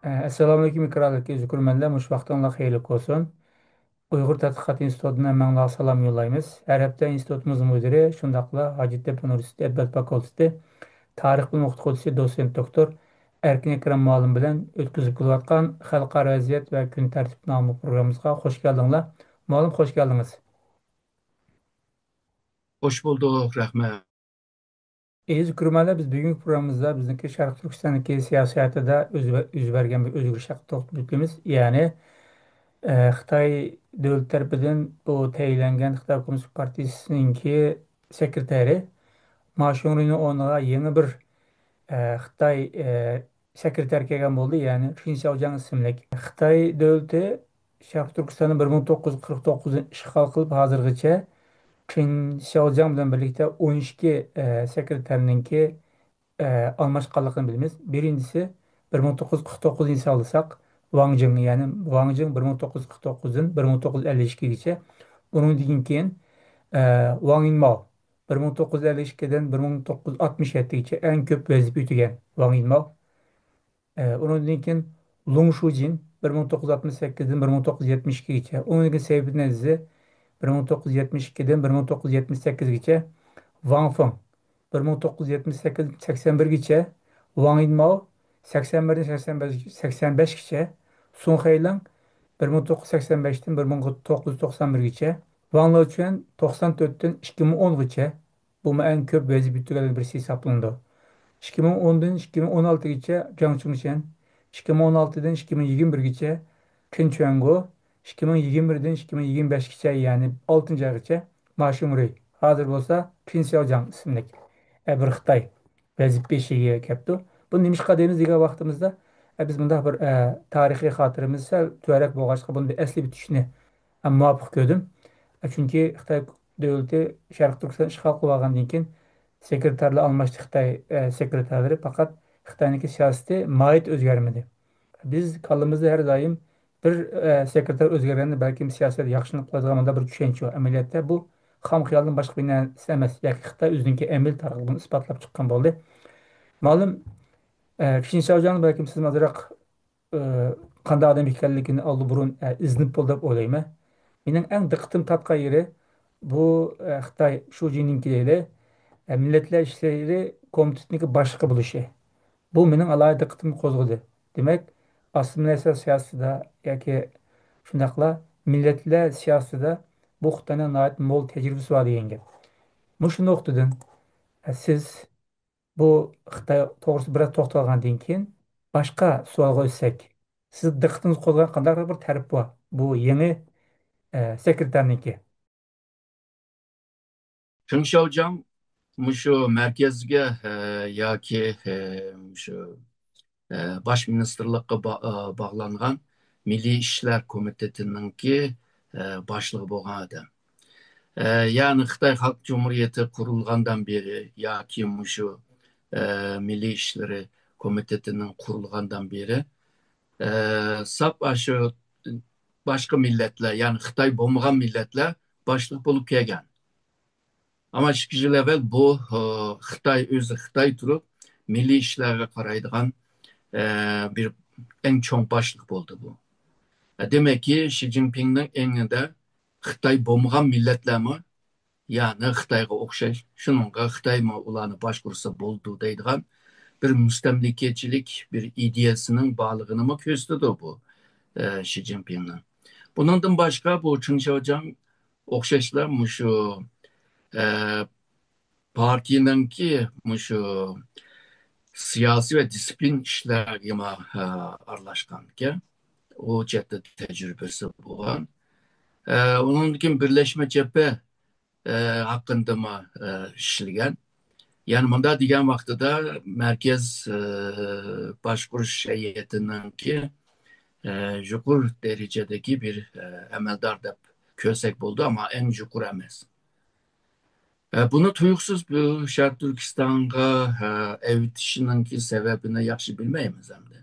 Assalamualaikum ikrarlik üzgürmenler muş vaqtınla xeyirlik olsun. Uyghur Tədqiqat İnstitutundan mənla salam yollayımız. Hər həftə institutumuzun müdiri, şundaqla Hacettepe Üniversitesi Edebiyat Fakültesi Tarix Bilim Okutucusu Doçent Doktor Erkin Ekrem müəllim bilan ötküzüp kılayotgan Xalqara vəziyyət və gün tərtib namlı programımızga hoş geldinler. Müəllim hoş geldiniz. Hoş bulduk Rahmet. Üzgürmenler biz bugünkü programımızda bizdeki Şərq Türkistan'daki siyasete de yüz vergen bir özgür şart toplumumuz. Yani Xitay dövlət tərəfindən bu təyinlənən Xitay Komünist Partiyasınınki sekretəri Ma Şungruyun ona yeni bir Xitay sekreter kelgan bo'ldi, ya'ni Qin Xiaojiang ismli. Xitay dövləti Şərq Türkistanı 1949 işğal qılıb hazırgacha Qin Xiaojiang bilan birlikdə 12 sekreterninki almashqanligini bilamiz. Birincisi 1949 yılı alırsak Wang Jing, yani Wang Jing 1949'dan 1952'gacha. Bunun keyin Wang Yinmao 1952'den 1967'gacha eng ko'p vazifa o'tagan Wang Yinmao. Onun keyin Lung Shujin 1968'den 1972'gacha. Onun keyin Seyfettin Azizi 1972'den 1978'gacha. Wang Feng 1978-81'gacha, Wang Yinmao 81-85'gacha, Sun Hailong 1985'ten 1991'gacha, Wang Lequan 94'ten 2010'gacha. Bu en köp vazifa yutan birisi hesaplandı. 2010'dan 2016'gacha Zhang Chongqing, 2016'dan 2021'gacha Qin Chuangu, 2021'den 2025'gacha yani 6. aygacha Ma Xingrui. Hazır bolsa Qin Xiaojiang ismli bir Xitay vazifa beşiğiye kepti. Bu nimişqa deymiz degan vaqtimizda biz bunda bir tarixiy xotiramiz tuarak bo'lg'achqa buni bir asli bitishni muvofiq ko'rdim. Chunki Xitoy davlati Sharq Turkiston ishg'ol qilib olgandan keyin sekretarlar almashdi. Xitoy sekretarlari faqat Xitoyniki siyosati moyit o'zgarmadi. Biz kalımızda her daim bir sekreter o'zgarganda balkim siyosat yaxshilik qiladigan bir tushuncha bor. Amaliyotda bu xam xiyolning boshqa bir narsa emas. Yoki Xitoy o'zininki emil tarixini isbotlab chiqqan bo'ldi. Ma'lum Kichik Savjonni balkim siz ozroq e, qanday odam ekanligini oldi burun iznib bo'ldi deb o'ylayman. Mening eng diqqatim tortgan yeri bu Xitoy Shu Jinping'dagi Millatlar ishlari komitetinin boshlig'i bo'lishi. Bu mening alohida diqqatimni qo'zg'adi. Demak, assimilyatsiya siyosatida yoki shundaqla millatlar siyosatida bu Xitoyning nihoyat mo'l tajribasi bor degan gap. Mushu nuqtadan siz bu Xitoy to'g'risida biroz to'xtalgandan keyin boshqa savolga o'tsak, siz diqqatingizni qo'zg'agan qanday bir tarif bor bu yangi sekretarniki? Qin Xiaojiang şu merkezge ya ki şu baş ministerlikka bağlangan Milli İşler Komitetinin ki başlığı bolgan adam. Yani Xitay Halk Cumhuriyeti kurulgandan beri ya ki şu Milli İşleri Komitetinin kurulgandan beri sap aşı başka milletler yani Xitay bolmagan milletler başlık bulup kelgan. Ama iki yıl evvel bu Xitay özü Xitay turup milli işlerge qaraydigan bir en çoğun başlık oldu bu. Demek ki Xi Jinping'nin eninde Xitay bomgan milletler mi? Yani Xitayga okşay, şununla Xitay mı ulanı başkurusa boldu deydigan bir müstemlikecilik bir ideyasının bağlılığını mı köstüdü bu Xi Jinping'nin. Bundan başka bu Qin Xiaojiang okşaşlar mı şu e, partininki şu siyasi ve disiplin işlerine aralashganken o ciddi tecrübesi olan. Onun için Birleşme Cephe hakkında mı işleyen. Yani bunda diyen vaxtıda merkez başkuruş heyetinin ki jukur derecedeki bir emeldar da kösek buldu ama en jukur emez. Bunu tuyuksuz bu Şarkı Türkistan'a evitişinin ki sebebini yaxşı bilmeyimiz hem de.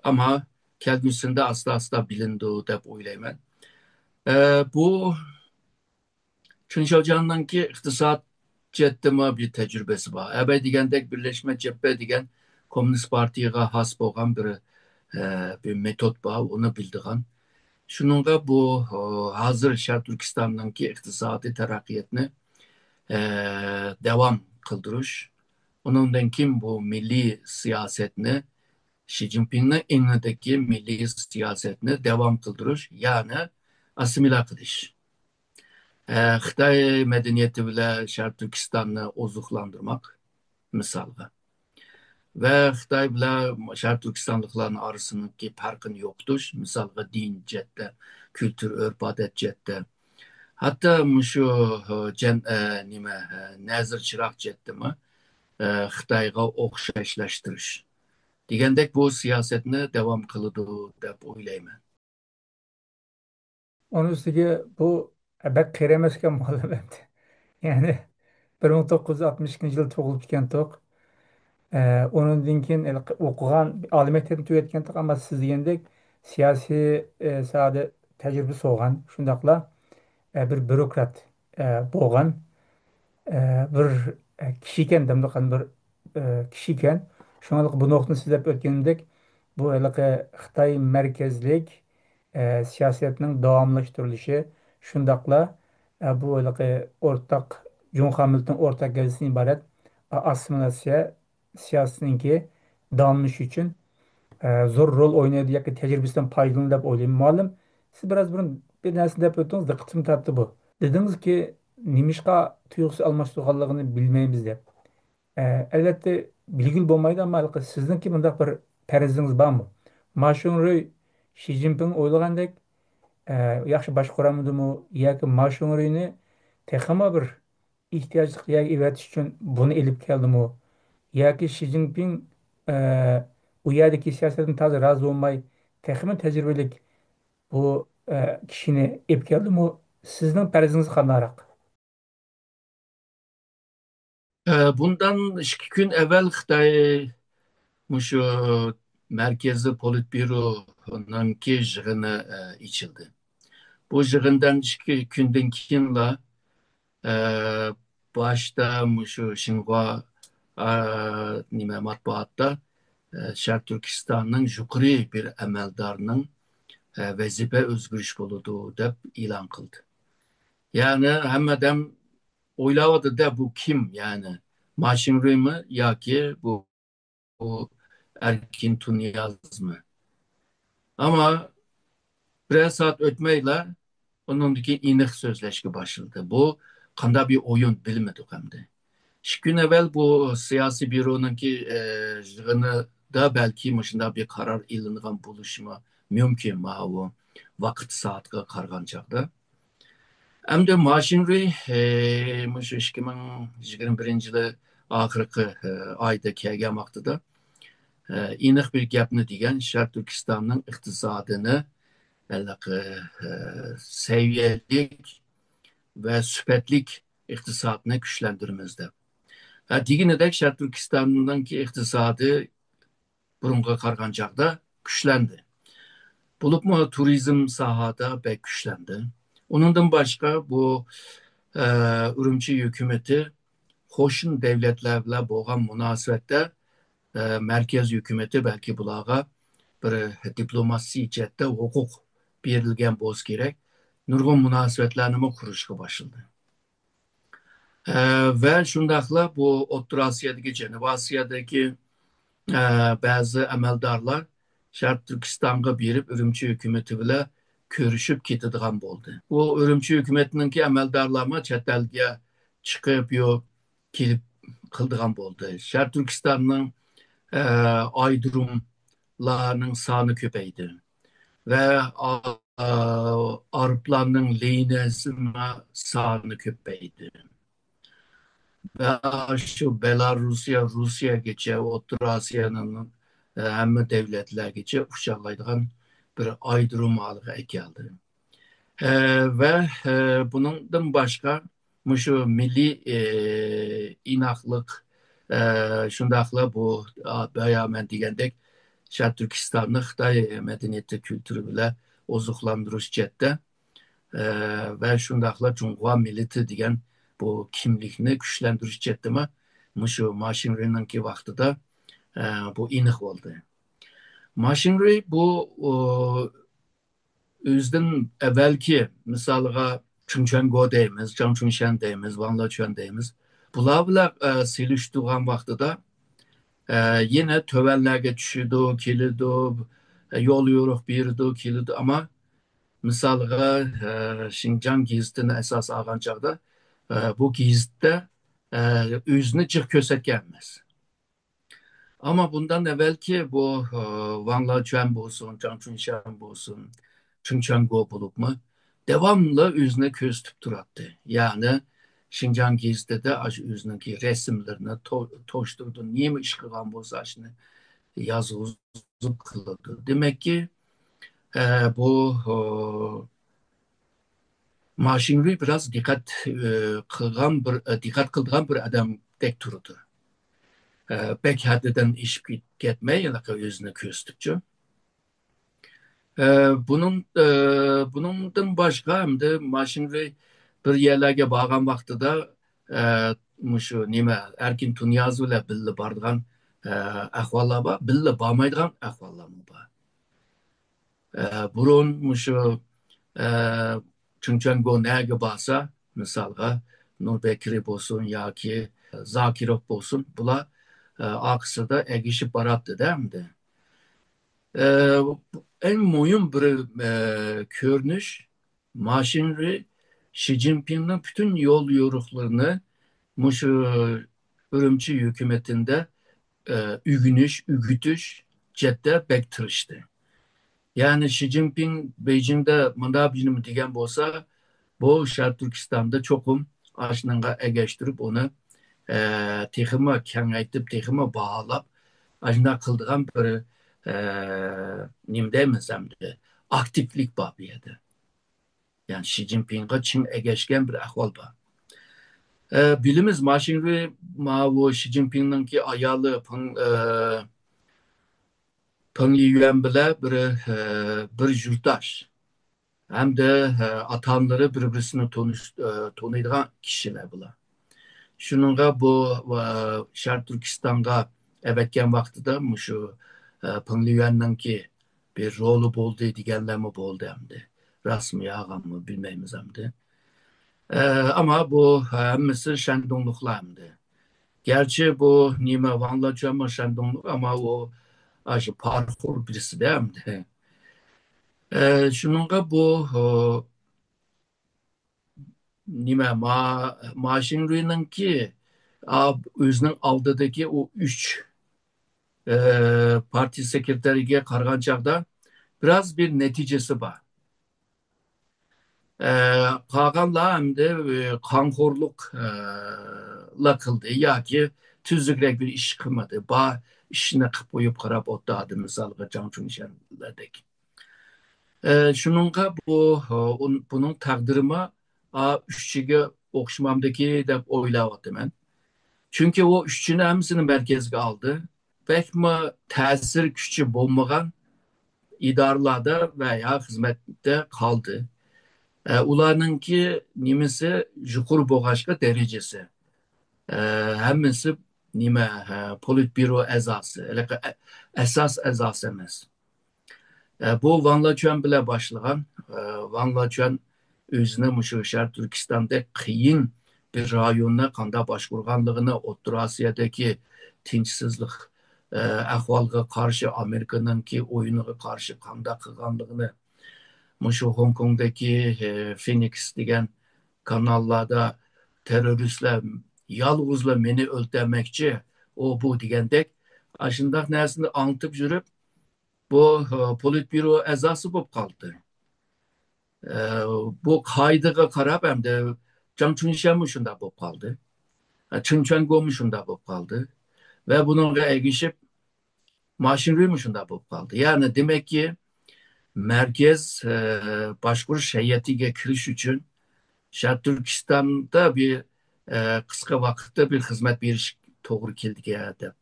Ama kelgüsünde asla bilindi dep oylayman. Bu Qin Xiaojiang'dan ki iktisat ceddime bir tecrübesi var. Ebe degandek Birleşme Cephe degen Komünist Partiye has bolgan bir metot var, onu bildiğin. Şununla bu hazır Şarkı Türkistan'daki iktisadi terakkiyetini e, devam kıldırış. Onundan kim bu milli siyasetini Xi Jinping'in elindeki milli siyasetini devam kıldırış. Yani asimile kılış. Xitay medeniyeti bile Şarkı Türkistan'ı ozuqlandırmak misalga. Ve Xitay bile Şarkı Türkistanlıkların arasındaki farkın yoktur. Misalga din cette, kültür, örf, adet cette. Hatta şu nazır çırak cette mi Xitayga okşayışlaştırış. Degandek bu siyasetini devam kılıdı dep oylayman. Onun üstüge bu bek keremesken malı bende. Yani 1962 yıl tug'ilib chiqqan to'q. Onundan keyin o'qigan oliy maktabni tugatgan to'q, ammo siz degandek siyosiy sohada tajribasi olgan, shundoqla bir bürokrat bo'lgan bir kishi ekan, damdaqan bir kishi ekan. Shunga bu nuqtani sizlab o'tganimdek, bu Xitoy markazlik siyosatning davomlashtirilishi, shundoqla bu o'rtaq Jumhur millatning o'rtaq gavzasidan iborat assimilyatsiya siyosatininki davomlashi uchun zo'r rol o'ynaydi yoki tajribasidan foydalanadi deb o'ylayman. Muallim, siz biraz burun bir narsa deb o'tdingiz, diqqatimni tortdi bu. Dedingizki, nimishqa tuyg'usi almashtirganligini bilmaymiz deb. Albatta bilgili bo'lmaydi, ammo sizningki bundaq bir farazingiz bormi? Mashunri Shi Jinping o'ylagandek yaxshi boshqaramidimi yoki Mashunrini texmo bir ehtiyojga evatish uchun buni ilib keldimi? Yoki Shi Jinping e, u yerdagi siyosatdan toza rozi bo'lmay texmi tajribalik bu kishini ilib keldimi? Sizning farazingiz qandoq? Bundan 2 gün evvel Xitay şu Merkezi Politbüro'nunki yığını içildi. Bu yığından 2 günden keyinla e, başta şu Xinhua matbuatta Şark Türkistan'ın yukarı bir emeldarının vazife özgürüş buludu dep ilan kıldı. Yani hemmeden oylamadı da bu kim yani? Maşin Rui mi ya ki bu Erkin Tunyaz mı? Ama biraz saat ötmeyle onundaki inek sözleşki başladı. Bu kanda bir oyun bilmedik hem de. 2 gün evvel bu siyasi büronunki yığını da belki başında bir karar ilanıgan buluşma mümkün ma o vakit saatga kargancakta. Hem de Maşinri şu 2021 yılı ahırkı ayda kelgen vaxtıda iniq bir gapni degan Şark Türkistan'ın iktisadını seviyelik ve süpetlik iktisadını güçlendirmezde. Deginidek Şark Türkistan'daki iktisadı burunga kargancakta güçlendi. Bulup mu turizm sahada pek güçlendi. Onundan başka bu e, Ürümçi hükümeti hoşun devletlerle boğan münasebette merkez hükümeti belki bulağa bir diplomasi cette hukuk berilgen boz gerek. Nurgun münasebetlerini kuruşka başladı. Ve şundakla bu Orta Asya'daki, Cenubi Asya'daki e, bazı emeldarlar Şark Türkistan'a berip Ürümçi hükümeti bile görüşüp ketadigan oldu. Bu Ürümçi hükümetininki emeldarlarına chet elge çıkıp yok kelip kıldıgan oldu. Şark Türkistan'ın aydırımlarının sanı köpeydi. Ve Araplarının leyinesine sanı köpeydi. Ve şu Belarusya, Rusya geçe, Orta Asya'nın hem devletler geçe uşaqlaydıgan bir aydırım alığı geldi. Ve bundan başka şu milli inaklık şundakla bu bayağı ben degендek Şark Türkistan'ı Xitay medeniyeti kültürü bile ozuqlandırış cette ve şundakla Cumhur milleti degen bu kimlikni güçlendiriş cette mi şu Maşinri'ninki vaxtıda bu iniq oldu. Machinery bu özden evvelki misalga Chungcheongo deymiz, Changchunşen deymiz, Vanlaçön deymiz. Bular bilan siliştirgan vaqtida yine tövenlerge düşüdü, kilidi, yol yoruq biridi, kilidi ama misalga Şinjan gizitini esas algan çağda bu gizitde özünü cıq kösetkenmez. Ama bundan evvelki bu Van Laçuen olsun, Can Chunşen olsun, Chuncheon Go bulup mu devamlı yüzüne köz tuturattı. Yani Şincan Gezi'de de yüzündeki resimlerini toşturdu. Niye mi iş kılan bolsa şimdi yazı kılırdı. Demek ki e, bu maşinri biraz dikkat kılgan bir adam tek turdu. Pek haddeden iş gitmeye yalaka yüzüne köz tuttu. Bundan başka hem de maşinri bir yerlerge bağlan vaxtıda şu nime erkin tunyazı ile billi bardıgan ahvallar var, billi barmaydıgan ahvallar mı var. Burun şu e, Chungcheongo nerge barsa misalga Nur Bekiri bolsun yoki Zakirov bolsun bular akısıda egişip barattı değil mi? Ee, En mühim bir görünüş maşinri Xi Jinping'in bütün yol yoruklarını şu Ürümçi hükümetinde ügütüş, ciddi bektirişti. Yani Xi Jinping Beijing'de mandab yinimi degen bolsa bu Şarkı Türkistan'da çokum aşınanga egeştirip onu teximi kengaytip, teximi bağlap, aşında kıldığım bir nim demesem aktiflik var bir yerde. Yani Xi Jinping'e Çin egeşken bir ahval var. Bilimiz maşinri ma bu Xi Jinping'in ki ayalı Peng Yiyuan bile bir yurttaş. Hem de atanları birbirisini tanıydıgan kişiler bular. Şununla bu Şarkı Türkistan'da evetken vaxtıda şu Peng Liyuan'ın ki bir rolü boldu degenler mi boldu hem de. Rasmi yağan mı bilmeyimiz hem de. Ama bu hemmisi Şendonlukla hem de. Gerçi bu Nime Van'la Cömer Şendonluk ama o aşı parkur birisi de hem de. Şununla bu nime maaşın ki özünün aldıdaki o üç parti sekreteriga qarag'an chog'da biraz bir neticesi var. Qolganlar hamda qonxo'rlikla qildi yoki tuzukroq bir ish qilmadi. Ishni qilib qo'yib qarab o'tadi, misolga Changchunsherdek. Shuningga buning taqdirimi ishchiga o'xshamamdiki deb o'ylayapman. Chunki o ishchini hammasini markazga oldi. Pekmi ta'sir kuchi bo'lmagan idoralarda veya hizmette kaldı. Ularınki nimesi yukarı boğaçka derecesi. Hemmesi nime politbüro ezası. Esas ezası emez. Bu Van Laçön bile başlayan Van Laçön özüne Muşuşar Türkistan'da kıyın bir rayonuna kanda başvurganlığını Orta Asya'daki tinçsizlik ahvalga karşı Amerika'nın ki oyununa karşı kanda kılganlığını şu Hong Kong'daki Phoenix degen kanallarda teröristler yalğızla beni öldürmekçi o bu degendek aşındak nersini anlatıp jürüp bu politbüro ezası bulup kaldı. E, Bu kaydıga karab hem de Can Chunşen şunda bulup kaldı. Çınçen Gomu şunda bulup kaldı. Ve bununla ergişip maşinri şunda bulup kaldı. Yani demek ki merkez başvuruş heyetiga kiriş için Şarkı Türkistan'da bir kısa vakitte bir hizmet bir doğru keldiga deb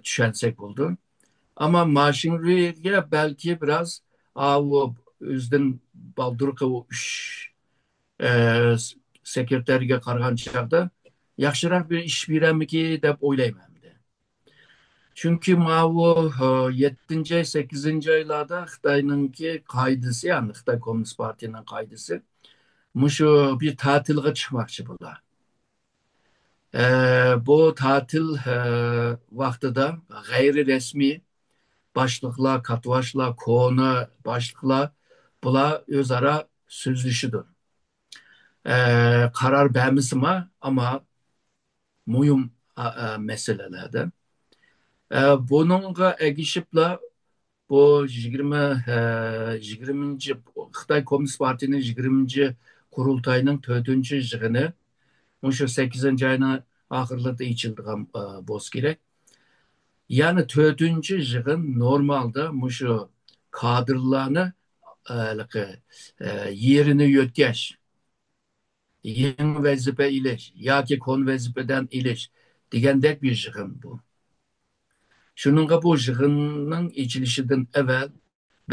düşünsek oldu. Ama maşinriye belki biraz o özden baldırıqı o üç e, sekreterge qarаған çağda yaxşıрақ bir iş veremiki deb oylayman. Çünkü mavu 7. 8. aylarda Xitay'ınki kaydısı yani Xitay Komünist Parti'nin kaydısı muşu bir tatilge çıkmakçı bular. Bu tatil vaxtıda gayri resmi başlıkla, katvaşla, konu başlıkla bula özara sözleşidir. Karar vermişim ama mühim meselelerde. Bununla egişiple bu 20. Xitay Komünist Parti'nin 20. kurultayının 4. yığını şu 8. ayının ahırlarda içildiğim boz gerek. Yani 4. yığın normalde şu kadrlarını yerini yötkeş, yeni vazife iliş, ya ki kon vazifeden iliş degandek bir yığın bu. Şununla bu yığının içilişinden evvel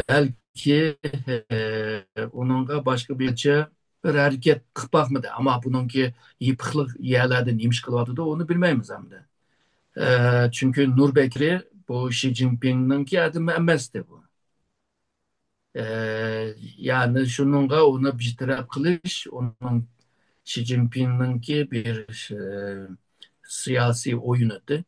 belki onunla başka bir hareket kıpakmıdı ama bununki yıpıklık yerlerden yemiş kılvadı da onu bilmeyimiz hem de. Çünkü Nur Bekri bu Xi Jinping'ninki adı emesdi bu. Yani şununla onu bir taraf kılış, onun Xi Jinping'ninki bir siyasi oyunudu.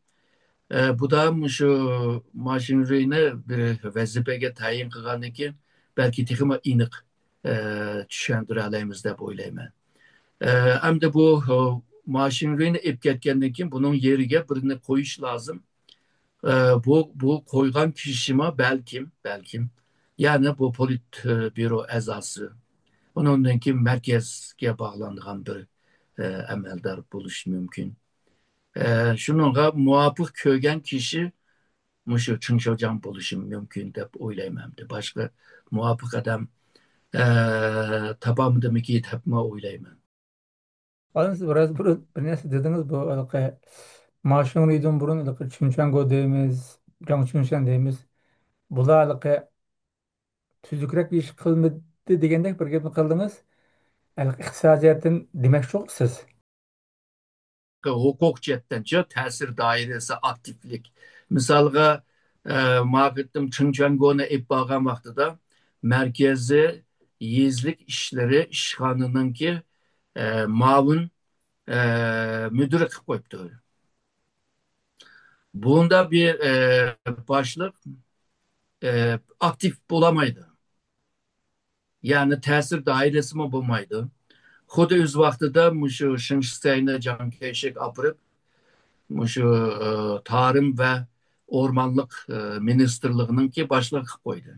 Bu da şu maşineriyle bir vazifeye tayin kılganı ki belki tekime inik düşündüreleyimiz de böyleyme. Hem de bu maşineriyle ip ketkenlikin bunun yerine birini koyuş lazım. Bu koygan kişime belkim yani bu polit büro ezası onunki merkezge bağlandığın bir emeldar buluş mümkün. Şununla muvafık kögen kişi muşu Çınçocan buluşum mümkün de oylaymamdı. Başka muvafık adam tapamdı mı ki tapma oylaymam. Siz biraz bir nerse dediniz bu maaşın rydon burun Chunchang deymiz, Chunchang deymiz. Bular tüzükrek bir iş kılındı degendek bir gapni kıldınız. İqtisadiyatin demek çok siz. Hukuk cettençe tesir dairesi aktiflik. Misalga mağittim Çınçangona ip bağın vaxtıda merkezi yezlik işleri işhanının ki mavun müdürü kılıp koyuptu. Bunda bir başlık aktif bulamaydı. Yani tesir dairesi mi bulmaydı. Xuda öz vaxtıda muşu Şınşteyne can keşik apırıp muşu Tarım ve Ormanlık Ministerliğinin ki başlık koydu.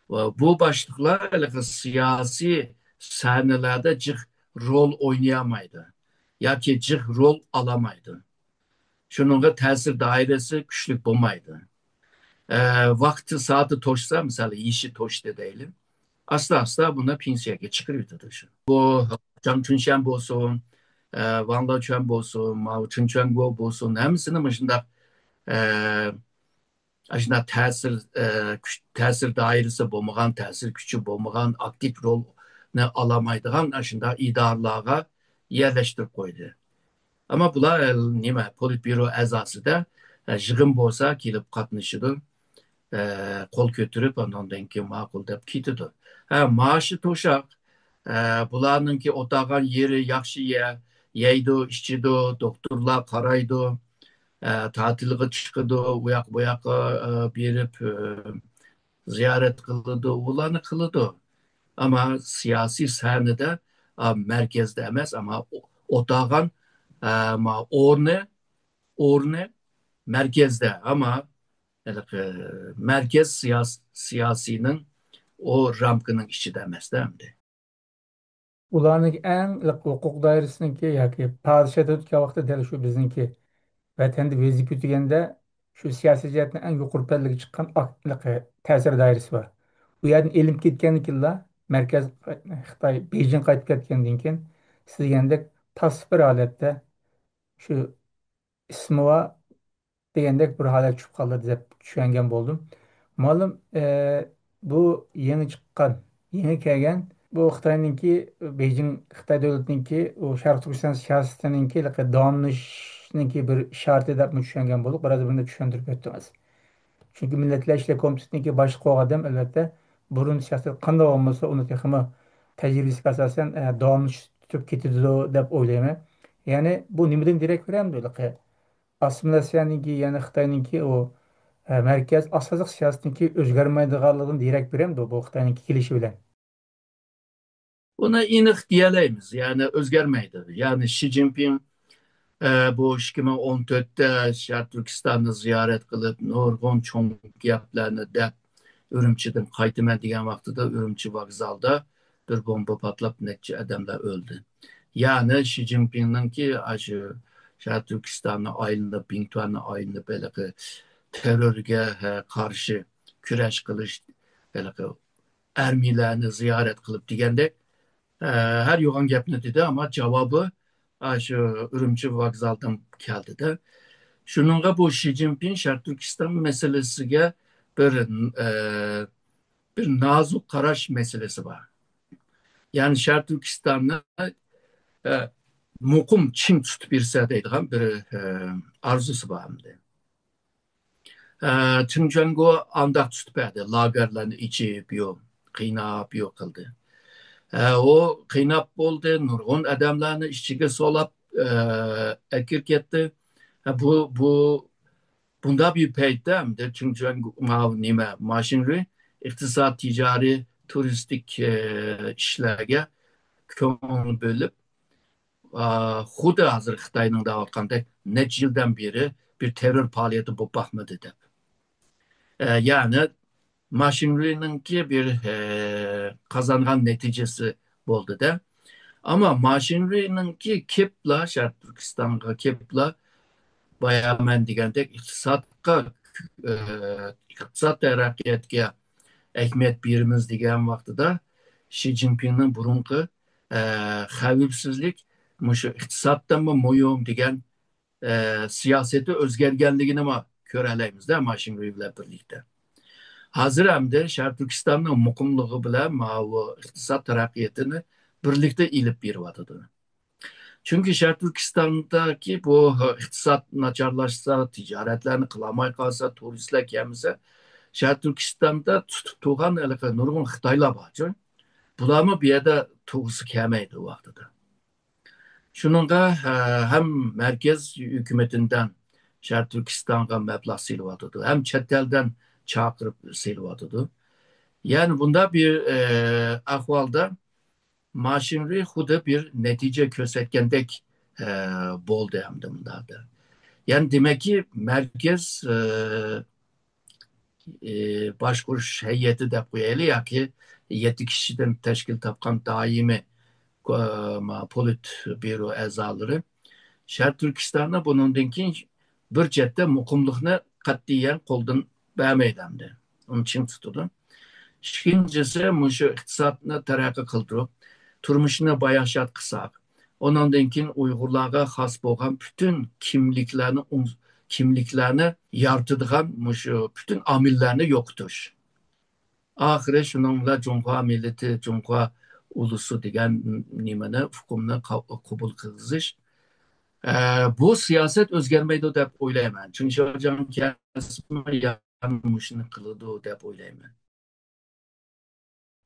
Bu başlıklar siyasi sahnelerde cık rol oynayamaydı. Ya ki cık rol alamaydı. Şununla tesir dairesi güçlük bulmaydı. Vakti saati toşsa mesela işi toşta değilim. Asla asla buna pinsiyaya çıkırıyordu dışı. Bu Zhang Chunxian olsun, Wang Laoquan olsun, Mao Zedong olsun hepsinin başında e, aslında tesir dairesi bulmagan, tesir gücü bulmagan, aktif rol ne alamaydıgan aslında idarlığa yerleştirip koydu. Ama bular nime politbüro azası da yığın bolsa kelip katnışıdı. Kol götürüp ondan ki makul dep kitidi. Maaşı toşak. Bularınki otağan yeri yaxşı ye, yeydi, işçidi, doktorlar karaydı, tatilge çıkıdı, uyak buyak berip ziyaret kılıdı, ulanı kılıdı. Ama siyasi sahnede merkezde emez ama otağan orne merkezde ama yani, merkez siyasinin o rampkının içi demez değil mi? Ularning eng hukuk dairesininki yoki padishada o'tgan vaqtda dal shu bizniki vatanda vazifa o'taganda shu siyosiy jihatdan eng yuqori pallaga chiqqan ta'sir doirasi bor. U yerdan ilinib ketgandan keyinla markaz Xitoy Bejing qaytib ketgandan keyin siz degandek pasif bir holatda shu ismi degandek bir holat tushib qoldi deb tushungan bo'ldim. Ma'lum bu yangi chiqqan, yangi kelgan bu Xitoyninki Beijing Xitoy davlatininki u Sharq Turkiston siyosatininki donishmand tutuşunki bir şartı da mı düşüngen bulup biraz bunu düşündürüp öttünüz. Çünkü milletler işte komitesininki başka o adam elbette burun siyaset kanda olmasa onu tekimi tecrübesi asasen devamlı tutup getirdi dep oylayman. Yani bu nimeden direkt veren böyle ki assimilasiyanınki yani Xitayninki o merkez asazlık siyasetinki özgermeydiğinliğini direkt veren de bu Xitayninki kilişi bilen. Buna iniq deyələyimiz, yəni özgərməkdir. Yəni Xi Jinping bu 2014'te Şərq Türkistan'ı ziyaret kılıp nurgun çoğun gaplarını dep Ürümçi'den qaytıma degan vaqtida Ürümçi vokzalda bir bomba patlab neçə adamlar öldü. Yani Xi Jinping'ninki aşı Şərq Türkistan'ı ayında, Bingtuan'ı ayında belə ki terörge karşı küreş kılış belə ki ermilerini ziyaret kılıp degende her yoğun gapni dedi ama cevabı şu Ürümçi vokzaldan geldi de. Şununla bu Xi Jinping Şərq Türkistan meselesiga bir bir nazik qarash meselesi var. Yani Şərq Türkistan'ı e, muqim çim tutub birsə deydiğim bir arzusu var. Çünkü andaq tutub lagerlerini içib, yok, qiynab, yok kıldı. O qiynab bo'ldi, nurg'un odamlarni ishchiga solab akir ketdi. Bunda bir paytda çünkü nima mashinri iqtisod ticari turistik ishlarga ko'ngil bo'lib xuddi hozir Xitoyning deyotgandek necha yildan beri bir terror faoliyati bo'lib boqmadi deb. Yani mashinrininki bir kazangan neticesi bo'ldi da. Ama maşinrininki kepla, Şərq Türkistan'a kepla bayağı mən degəndək e, iqtisad tərəqqiyatga əhmiyyət birimiz degen vaxtıda Xi Jinping'in burunqu xəvifsizlik şu iqtisaddan mı moyum degen siyaseti özgergenliğini mi körələyimiz də maşinri ilə birlikdə. Hazır hem de Şərq Türkistan'ın muqimliği bilen bu iqtisad tərəqqiyatını birlikte ilip bir vatıdır. Çünkü Şərq Türkistan'daki bu iktisat naçarlaşsa, ticaretlerini kılamay kalsa, turistler gelmese, Şərq Türkistan'da tutulan nurgun Xitaylar var. Bulamı bir yerde tuğusu kemeydi o vaxtıda. Şununla hem merkez hükümetinden Şərq Türkistan'a meblağ silvatıdı, hem çetelden çağırıp silvatıdı. Yani bunda bir ahvalda maşinri xuda bir netice kösetkendek bol demdimlarda. Yani demek ki merkez başkuruş heyeti de koyalı ya ki 7 kişiden teşkil tapkan daimi polit büro əzaları Şərq Türkistan'a bunun dinkin bir cette mukumluğunu katliyen koldan bəmeylemdi. Onun için tutuldu. İkincisi, muşu iktisatını terakki kıldırıp, turmuşuna bayaşat kısak. Ondan keyin Uyg'urlarga xos bo'lgan bütün kimliklarni yaratadigan mushu bütün amillarni yo'qotish. Oxiri shuningla Junqo millati, Junqo ulusi degan nimani hukmni qabul qilish. Bu siyaset o'zgarmaydi deb o'ylayman. Chunki Sho'rjon kasmi shuni qiladi deb o'ylayman.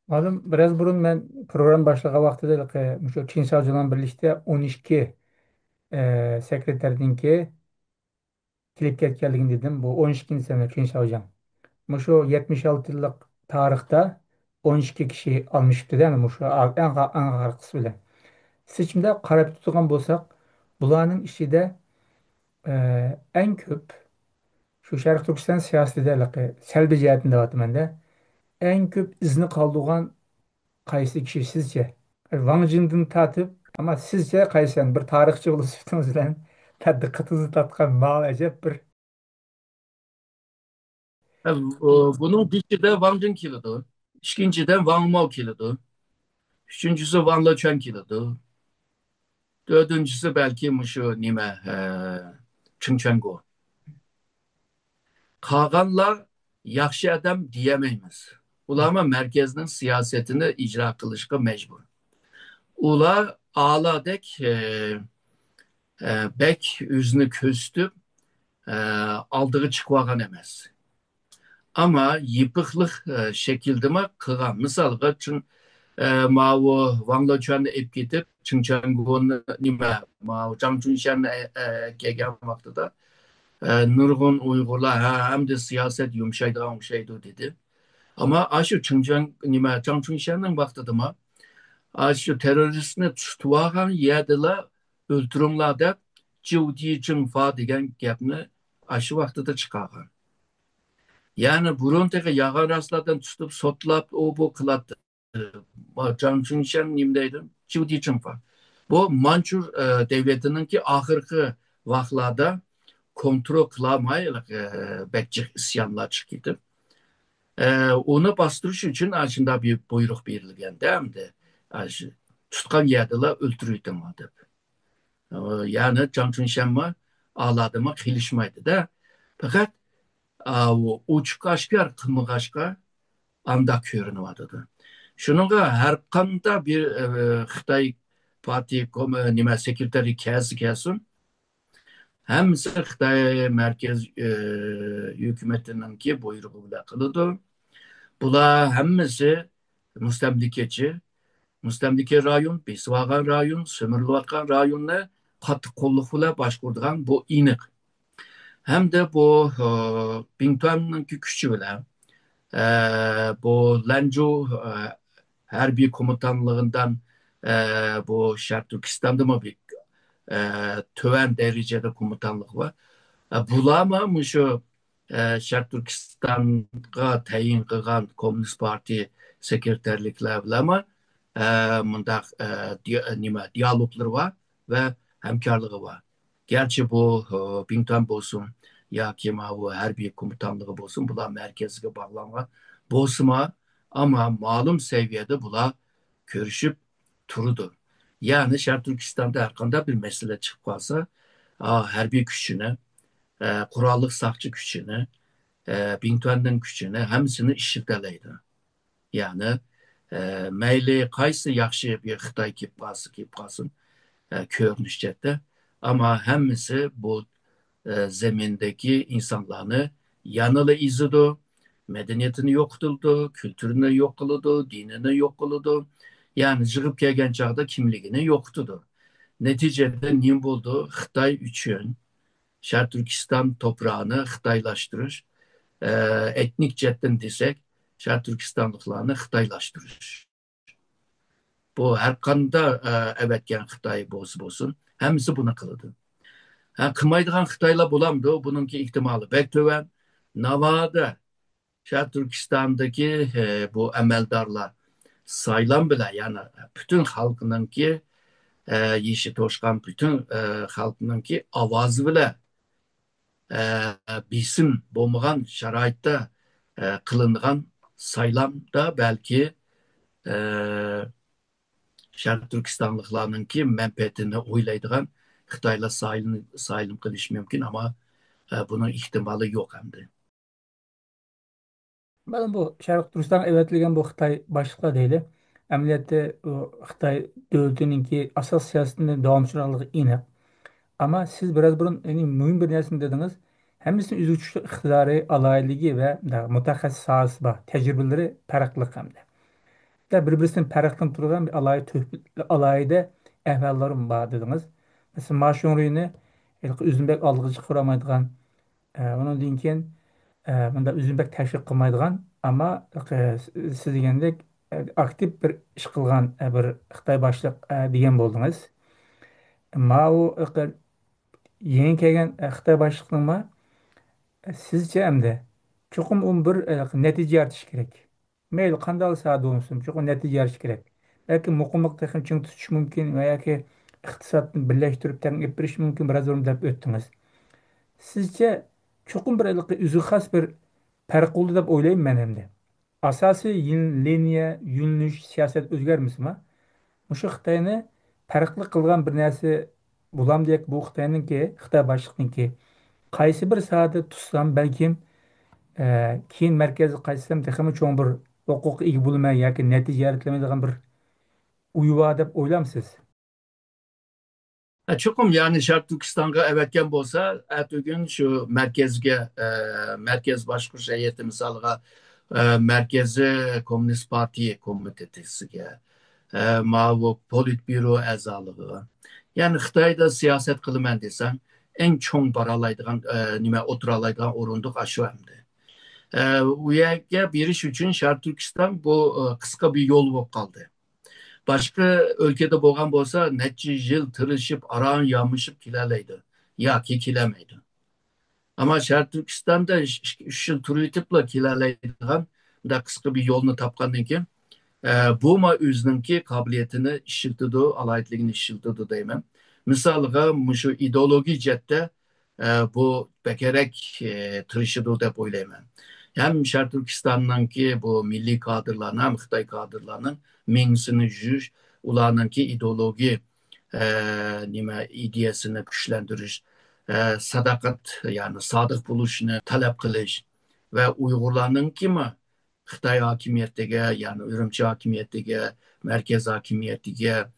Malum biraz burun ben program başlığı vaxtıda şu Çin Savcılarla birlikte 12 sekreterdinki kilip ketkenligini dedim. Bu 12. sene Çin Savcılar. Şu 76 yıllık tarihte 12 kişi almıştı değil mi? Şu en arkası bile. Seçimde qarab tutgan bolsak, bularning ichida en köp şu Şərq Türkistan siyasetidagi salbiy jihatini deyapman-da. En köp izni qoldirgan qaysi kishi sizce? Wang Jing'den tatip ama sizce qaysi yani bir tarixchi bo'lib sifatingiz bilan diqqatingizni tortgan mal ajab bir Bunun birinci de Wang Jing kilidi. İkinciden Wang Mao kilidi. Üçüncüsü Wang Lequan kilidi. Dördüncüsü belki şu nime Chen Quango. Kalganlar yaxşı adam diyemeyiz. Ulama merkezinin siyasetini icra kılışka mecbur. Ula ağladek bek yüzünü köstüp aldığı çıkvagan emez. Ama yıpıklık şekilde mi kıgan. Misalga çın mavu Wangla Chuan ep gidip Çingçangon nime mavu Zhang Junshan gelgen vaxtıda nurgun Uygurlar hem de siyaset yumuşaydıgan şeydi dedi. Ama aşı Çingçan nime Zhang Junshan'ın vaxtıda mı aşı teröristini tutuvagan yediler öldürümler dep Jiu Di Jing Fa degen gapni aşı vaxtıda çıkargan. Yani Buruntega yagan rastlardan tutup sotlap o bu kılattı. Zhang Junshan nimdeydi? Jiu Di Jing Fa. Bu Mançur devletinin ki ahırkı vaxtlarda kontrol kılamayılık bekçik isyanlar çıkıydı. Onu bastırış için aslında bir buyruk verilgen değil mi? Tutkan yerdeler öldürüydü mü dep. Yani Zhang Junshan mı ağladı mı kilişmaydı da. Fakat o uçuk aşkar kılmık aşkar anda körünüyordu. Şununla her kanda bir Xitay Parti nime sekreteri kelsin. Hemisi Xitay merkez hükümetinin ki buyruğu bile kılıdı. Bula hemisi müstemlikeci, müstemlike rayon, besvagan rayon, sömürülatkan rayonla katı kollukla başkurduğun bu inik. Hem de bu Bingtuan'ın ki küçü bile bu Lanzhou Harbi Komutanlığından bu Şark Türkistan'da mı bir töven derecede komutanlık var. Bulama şu Şark Türkistan'a tayin kılgan Komünist Parti sekreterlikler bulama mındak diyalogları var ve hemkarlığı var. Gerçi bu Bingtan olsun ya ki bu Harbi Komutanlığı olsun bunlar merkezine bağlanma bozma ama malum seviyede bunlar görüşüp turudu. Yani Şark Türkistan'da hakkında bir mesele çıkmazsa harbi güçüne, kurallık sakçı güçüne, Bingtuan'ın güçüne hemsini işitələydi. Yani meyli kaysı yaxşı bir Xitay kip kalsın görünüşcette ama hemisi bu zemindeki insanlarını yanılı izledi, medeniyetini yok kıldı, kültürünü yok kıldı, dinini yok kıldı. Yani çıkıp gelgen çağda kimliğini yoktudu. Neticede nim buldu Xitay üçün Şark Türkistan toprağını Xitaylaştırır. Etnik cetten desek Şark Türkistanlıklarını Xitaylaştırır. Bu her kanda evetken Xitay bolsun. Hemisi bunu kılıdı. Kımaydıgan Xitayla bulamdı. Bununki ihtimali bek töven. Navada Şark Türkistan'daki bu emeldarlar sayılan bile yani bütün halkının ki Yeşil Toşkan bütün halkının ki avazı bile bilsin bolmagan şaraytta kılıngan saylamda belki e, Şark Türkistanlıklarının ki menfaatini oylaydıgan Xitayla sayılım kılış mümkün ama bunun ihtimali yok hem de. Mana bu Şarkı Türkistan evetligen bu Xitay başlıkla değil. Emniyette o Xitay devletininki asas siyasetinde devamçılığı ine. Ama siz biraz bunun en mühim bir nesini dediniz. Hemisi üzücü iktidarı, alayligi ve da mutakassis sahası var. Tecrübeleri farklı hem de. Da birbirisinden farklı turgan bir alayda ehvallarım var dediniz. Mesela Maşunri'ni Üzünbek algıcı kuramaydıgan, onun dinken bunda Üzünbek təşviq qılmaydigan, ama siz degендек aktiv bir iş kılgan bir Xitay başlık degan bo'ldingiz. Ma u yeni kelgan Xitay başlıqning sizce hamda cho'qim u bir natija yaratish kerak. Mayli qanday sohada bo'lsin, cho'qim natija yaratish kerak. Balki muqimlikni ham ching tutish mumkin va yoki iqtisodni birlashtirib tangib berish mumkin biroz o'rnida o'tdingiz. Sizce cho'qim bir o'ziga xos bir farq bo'ldi deb o'ylayman men endi. Asosiy liniya, yo'nalish, siyosat o'zgarmasmi? Mushu Xitoyni farqli qilgan bir narsa bo'lamdek bu Xitoyniki, Xitoy boshliqniki. Qaysi bir sohada tutsam balkim keyin markazga qaytsam texmi cho'ng bir huquqiy ega bo'lmay yoki natija yaratilmaydigan bir uy bor deb o'ylamsiz? Çokum yani Şarkı Türkistan'a evetken bolsa, bugün şu merkez başkuruş heyeti misalga Merkezi Komünist Parti komitetesiga mavu politbüro azalığı. Yani Xitayda siyaset kılımen desen en çoğun baralaydıgan nime oturalaydıgan orunduk aşı emdi. Bu yerge bir iş için Şarkı Türkistan bu kısa bir yol bulup kaldı. Başka ülkede boğan bolsa neçe yıl tırışıp arağın yanmışıp kilerleydi. Ya ki kilemeydi. Ama Şarkı Türkistan'da 3 yıl turu itipla kilerleydiğin da kısa bir yolunu tapkanın ki bu ma özününki kabiliyetini işiltidu, alayetliğini işiltidu deymen. Misalga şu ideoloji cette bu bekerek tırışıdı dep oylayman. Hem Şarkı Türkistan'ınki bu milli kadrlarının hem Xitay kadrlarının mengsini jüj, ularınki ideoloji e, nime ideyasını güçlendiriş, sadakat yani sadık buluşunu talep kılış ve Uygurlarınki mi Xitay hakimiyetiga, yani Ürümçi hakimiyetiga, merkez hakimiyetiga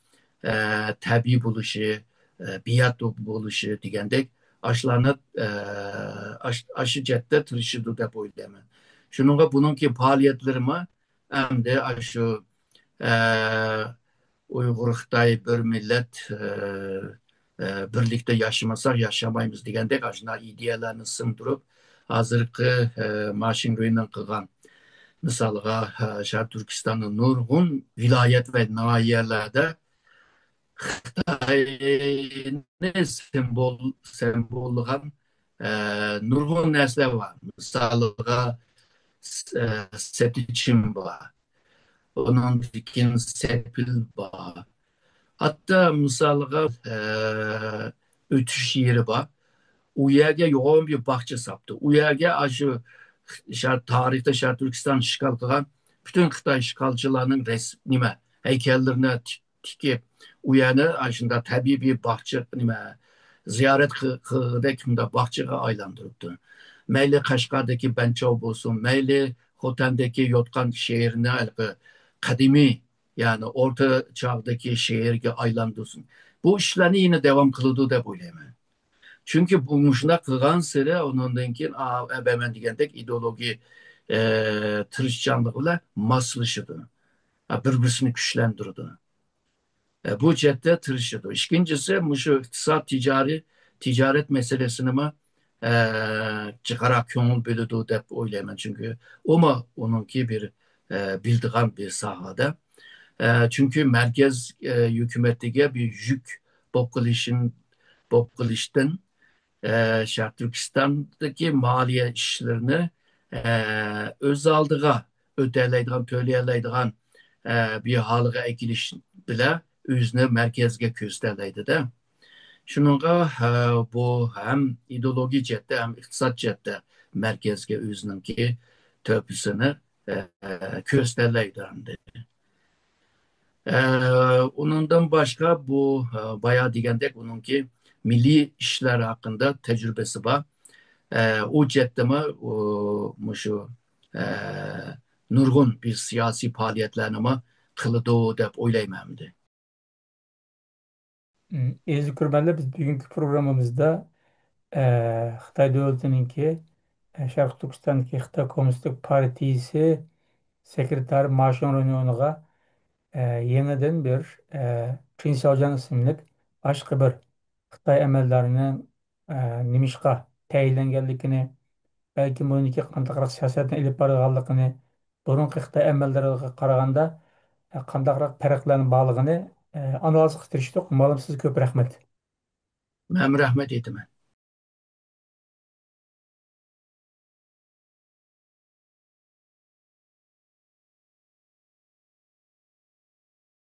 tabiiy bo'lishi, biat bo'lishi degandek ashlarni aşı jihatda tirishidi deb o'ylayman. Shuninga buningki faoliyatlarimi hamda shu e, Uyg'ur Xitoy bir millat birlikte yaşamasak yaşamaymiz degandek ashuna ideyalarni singdirib hozirgi Mashingo'yning qilgan misalga Şarkı Türkistan'ın nurgun vilayet ve nahiyelerde Xitayni sembolluğun nurgun nesle var. Misalga Setiçim var. Onun dikin Serpil var. Hatta misalga ötüş yeri var. U yerga yoğun bir bahçe saptı. U yerga şu tarihte Şarkı Türkistan işgal kılan bütün Xitay işgalcılarının nime heykellerine tikip u yerine aşında tabii bir bahçe nime ziyaret kıldaki bahçeye aylandırıptı. Meyli Kaşgar'daki Bençov olsun, meyli Hoten'deki Yotkan şehrine kadimi yani orta çağdaki şehirge aylandırsın. Bu işlerini yine devam kıldı da böyle mi? Çünkü bu muşuna kılgan sıra onundan ki ben digendek ideoloji tırışçanlıkla maslışıdı. Birbirini güçlendirdi. Bu cepte tırışıdı. İkincisi şu iktisat ticaret meselesini mi çıkarak köngül bölüdü dep oylayman. Çünkü o mu onunki bir bildiğim bir sahada. Çünkü merkez hükümetine bir yük bokkulişten Şarkı Türkistan'daki maliye işlerini öz aldığa, ödeleydiğin, töleyleydiğin bir halığa ekiliş bile özünü merkezge gösterleydi de. Şununla bu hem ideoloji cette hem iktisat cette merkezge özününki töpüsünü gösterleydi. Onundan başka bu bayağı digendek onunki milli işler hakkında tecrübesi var. O cetteme şu e, nurgun bir siyasi faaliyetlerine kılıdı dep oylaymandı. Ezgi Kurban'la biz bugünkü programımızda Xitay Devleti'ninki Şarkı Türkistan'daki Xitay Komünistlik Partisi sekreter Maşon Ronyon'a yeniden bir Çin Savcan isimli başka bir Xitay emellerinin nimişka teyinlengenlikini belki bununki qandaqroq siyosatni ilib borganligini burunqi Xitoy amaldariga qaraganda qandaqroq farqlarni borligini analiz qilib tirishdik. Umalım siz ko'p rahmat. Mem rahmet etime.